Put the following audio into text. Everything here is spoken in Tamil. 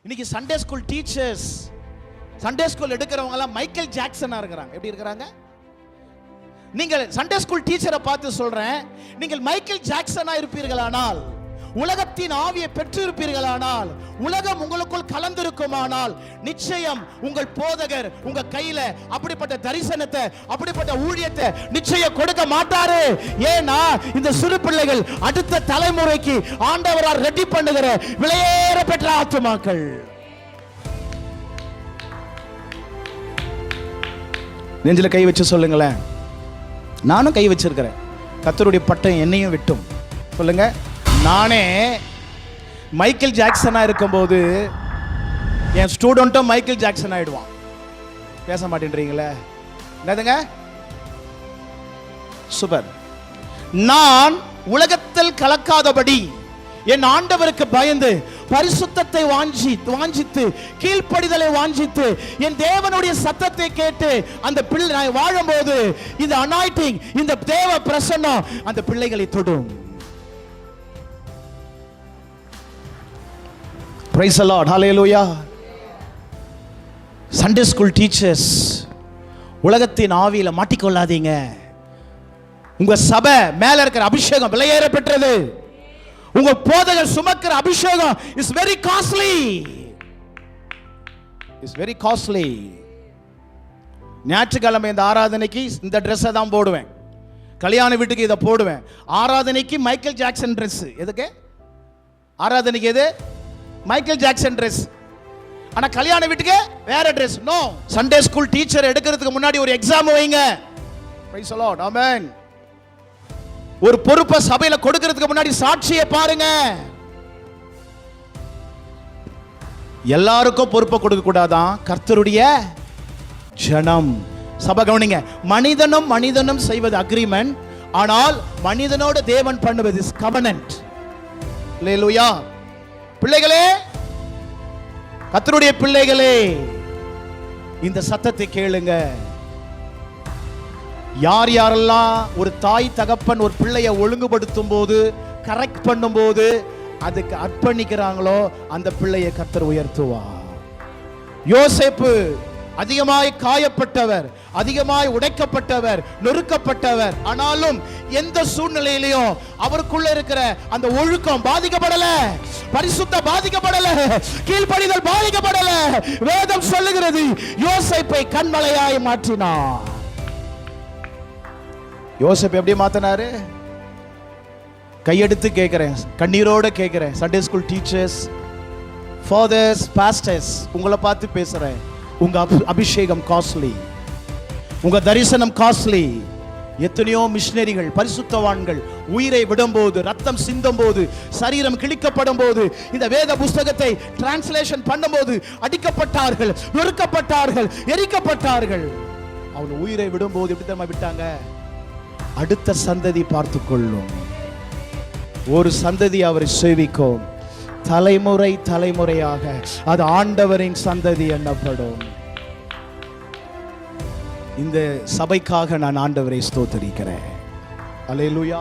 இன்னைக்கு Sunday school teachers, Sunday school எடுக்கிறவங்க எல்லாம் மைக்கேல் ஜாக்சனா இருக்கிறாங்க. எப்படி இருக்கிறாங்க? நீங்கள் சண்டே ஸ்கூல் டீச்சரை பார்த்து சொல்றேன், நீங்கள் மைக்கேல் ஜாக்சனா இருப்பீர்களானால், உலகத்தின் ஆவியை பெற்று இருப்பீர்களானால், உலகம் உங்களுக்குள் கலந்திருக்குமானால், நிச்சயம் உங்கள் போதகர் உங்க கையில அப்படிப்பட்ட தரிசனத்தை, அப்படிப்பட்ட ஊழியத்தை நிச்சயம் கொடுக்க மாட்டாரு. ஏன்னா இந்த சிறு பிள்ளைகள் அடுத்த தலைமுறைக்கு ஆண்டவரால் ரெடி பண்ணுகிற விலையேற பெற்ற ஆத்துமாக்கள். நெஞ்சில கை வச்சு சொல்லுங்களேன். நானும் கை வச்சிருக்கிறேன். கர்த்தருடைய பட்டம் என்னையும் விட்டும். சொல்லுங்க, நானே மைக்கேல் ஜாக்சனா இருக்கும்போது என் ஸ்டூடெண்ட்டும் மைக்கேல் ஜாக்சன் ஆயிடுவான். பேச மாட்டேன்றீங்களே, என்னதுங்க? சூப்பர். நான் உலகத்தில் கலக்காதபடி என் ஆண்டவருக்கு பயந்து, பரிசுத்தத்தை வாஞ்சித்து, கீழ்ப்படிதலை வாஞ்சித்து, என் தேவனுடைய சத்தத்தை கேட்டு அந்த பிள்ளை வாழும்போது இந்த அனாயிட்டிங், இந்த தேவ பிரசன்னம் அந்த பிள்ளைகளை தொடும். Praise the Lord. Hallelujah. Sunday school teachers, உலகத்தின் ஆவியில மாட்டிக்கொள்ளாதீங்க. உங்க சபை மேல இருக்கிற அபிஷேகம் விலையேற பெற்றது. உங்க போதகர் சுமக்கிற அபிஷேகம் is very costly. Is very costly. ஞாயிற்றுக்கிழமை இந்த ஆராதனைக்கு இந்த ட்ரெஸ்ஸை தான் போடுவேன். கல்யாண வீட்டுக்கு இதை போடுவேன். ஆராதனைக்கு மைக்கேல் ஜாக்சன் ட்ரெஸ். எதுக்கு ஆராதனைக்கு? எது? Michael Jackson dress. ஆனா கல்யாண வீட்டுக்கு வேற dress. No. Sunday school teacher எடுக்கிறதுக்கு முன்னாடி ஒரு எக்ஸாம் வைங்க. Praise the Lord. ஆமென். ஒரு பொறுப்பை சபையில கொடுக்கிறதுக்கு முன்னாடி சாட்சியை பாருங்க. எல்லாருக்கும் பொறுப்பை கொடுக்க கூடாதான். கர்த்தருடைய ஜனம். சபை கவனிங்க. மனிதனும் செய்வது அக்ரிமெண்ட், ஆனால் மனிதனோடு தேவன் பண்ணுவது கவனன்ட். அல்லேலூயா. பிள்ளைகளே, கர்த்தருடைய பிள்ளைகளே, இந்த சத்தத்தை கேளுங்க. யார் யாரெல்லாம் ஒரு தாய் தகப்பன் ஒரு பிள்ளையை ஒழுங்குபடுத்தும் போது, கரெக்ட் பண்ணும் போது அதுக்கு அர்ப்பணிக்கிறாங்களோ அந்த பிள்ளையை கர்த்தர் உயர்த்துவார். யோசேப்பு அதிகமாய் காயப்பட்டவர், அதிகமாய் உடைக்கப்பட்டவர், நொறுக்கப்பட்டவர். ஆனாலும் எந்த சூழ்நிலையிலையும் அவருக்குள்ள இருக்கிற அந்த ஒழுக்கம் பாதிக்கப்படல, பரிசுத்த பாதிக்கப்படல, கீழ்ப்படிதல் பாதிக்கப்படல. வேதம் சொல்லுகிறது, யோசேப்பை கண்மலையாய் மாற்றினார். யோசேப்பு எப்படி மாத்தினாரு? கையெடுத்து கேட்கிறேன், கண்ணீரோட கேட்கிறேன். Sunday school teachers, fathers, pastors, உங்களை பார்த்து பேசுறேன். உங்க அபிஷேகம் காஸ்ட்லி, உங்க தரிசனம் காஸ்ட்லி. எத்தனையோ மிஷனரிகள், பரிசுத்தவான்கள் உயிரை விடும்போது, ரத்தம் சிந்தும் போது, சரீரம் கிழிக்கப்படும் போது, இந்த வேத புஸ்தகத்தை டிரான்ஸ்லேஷன் பண்ணும்போது அடிக்கப்பட்டார்கள், நொறுக்கப்பட்டார்கள், எரிக்கப்பட்டார்கள். அவங்க உயிரை விடும்போது எப்படி தெரியுமா விட்டாங்க? அடுத்த சந்ததி பார்த்து கொள்ளும். ஒரு சந்ததி அவரை சேவிக்கும். தலைமுறை தலைமுறையாக அது ஆண்டவரின் சந்ததி எண்ணப்படும். இந்த சபைக்காக நான் ஆண்டவரை ஸ்தோத்திரிக்கிறேன். அல்லேலூயா.